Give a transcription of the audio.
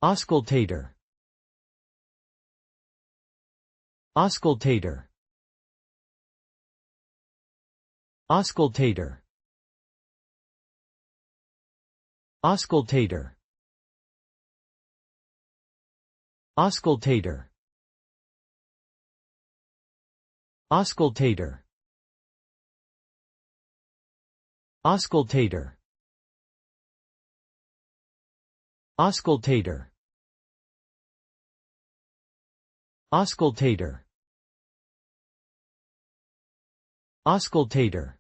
auscultator, auscultator, auscultator, auscultator, auscultator, auscultator, auscultator, auscultator, auscultator, auscultator.